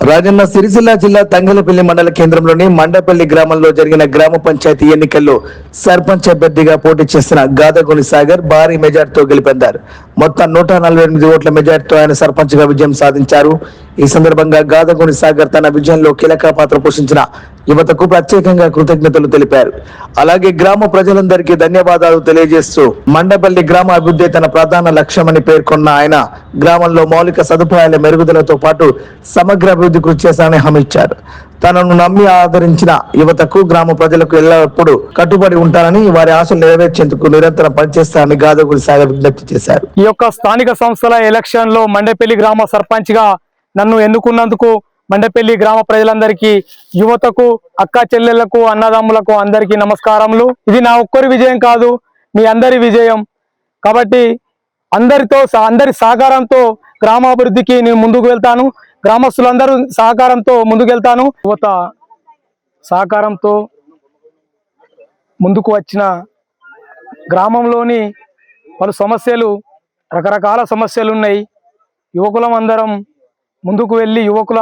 రాజన్న సిరిసిల్ల జిల్లా తంగలపల్లి మండల కేంద్రంలోని మండపల్లి గ్రామంలో జరిగిన గ్రామ పంచాయతీ ఎన్నికల్లో సర్పంచ్ అభ్యర్థిగా పోటీ చేసిన గాదగోని సాగర్ భారీ మెజార్టీతో గెలుపొందారు. మొత్తం 148 ఓట్ల మెజార్టీతో ఆయన సర్పంచ్ గా విజయం సాధించారు. ఈ సందర్భంగా గాదగోని సాగర్ తన విజయంలో కీలక పాత్ర పోషించిన యువతకు ప్రత్యేకంగా కృతజ్ఞతలు తెలిపారు. అలాగే గ్రామ ప్రజలందరికీ ధన్యవాదాలు తెలియజేస్తూ మండపల్లి గ్రామ అభివృద్ధి తన ప్రధాన లక్ష్యమని పేర్కొన్న ఆయన గ్రామంలో మౌలిక సదుపాయాల మెరుగుదలతో పాటు సమగ్ర అభివృద్ధి కృషి చేశానని హామీ ఇచ్చారు. తనను నమ్మి ఆదరించిన యువతకు గ్రామ ప్రజలకు ఎల్లప్పుడూ కట్టుబడి ఉంటానని, వారి ఆశలు నెరవేర్చేందుకు నిరంతరం పనిచేస్తానని గాదగోని సాగర్ విజ్ఞప్తి చేశారు. ఈ యొక్క స్థానిక సంస్థల ఎలక్షన్ లో మండపల్లి గ్రామ సర్పంచ్ గా నన్ను ఎన్నుకున్నందుకు మండపల్లి గ్రామ ప్రజలందరికీ, యువతకు, అక్క చెల్లెళ్లకు, అన్నదమ్ములకు అందరికీ నమస్కారములు. ఇది నా ఒక్కరి విజయం కాదు, మీ అందరి విజయం. కాబట్టి అందరి సహకారంతో గ్రామాభివృద్ధికి నేను ముందుకు వెళ్తాను. గ్రామస్తులందరూ సహకారంతో ముందుకెళ్తాను. యువత సహకారంతో ముందుకు వచ్చిన గ్రామంలోని పలు సమస్యలు, రకరకాల సమస్యలు ఉన్నాయి. యువకులం అందరం ముందుకు వెళ్ళి యువకుల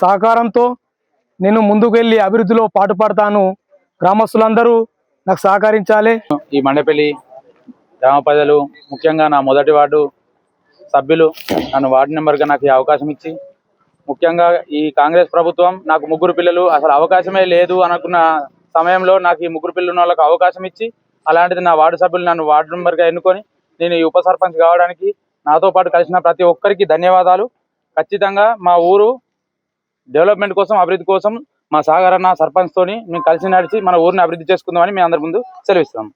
సహకారంతో నేను ముందుకు వెళ్ళి అభివృద్ధిలో పాటుపడతాను. గ్రామస్తులందరూ నాకు సహకరించాలి. ఈ మండపల్లి గ్రామ ప్రజలు, ముఖ్యంగా నా మొదటి వార్డు సభ్యులు నన్ను వార్డు మెంబర్గా నాకు ఈ అవకాశం ఇచ్చి, ముఖ్యంగా ఈ కాంగ్రెస్ ప్రభుత్వం నాకు ముగ్గురు పిల్లలు అసలు అవకాశమే లేదు అనుకున్న సమయంలో నాకు ఈ ముగ్గురు పిల్లలు వాళ్ళకి అవకాశం ఇచ్చి, అలాంటిది నా వార్డు సభ్యులు నన్ను వార్డు మెంబర్గా ఎన్నుకొని నేను ఈ ఉప సర్పంచ్ కావడానికి నాతో పాటు కలిసిన ప్రతి ఒక్కరికి ధన్యవాదాలు. ఖచ్చితంగా మా ఊరు డెవలప్మెంట్ కోసం, అభివృద్ధి కోసం మా సాగర్ అన్న సర్పంచ్ తోని మేము కలిసి నడిచి మన ఊరిని అభివృద్ధి చేసుకుందామని మీ అందరి ముందు సెలవిస్తున్నాం.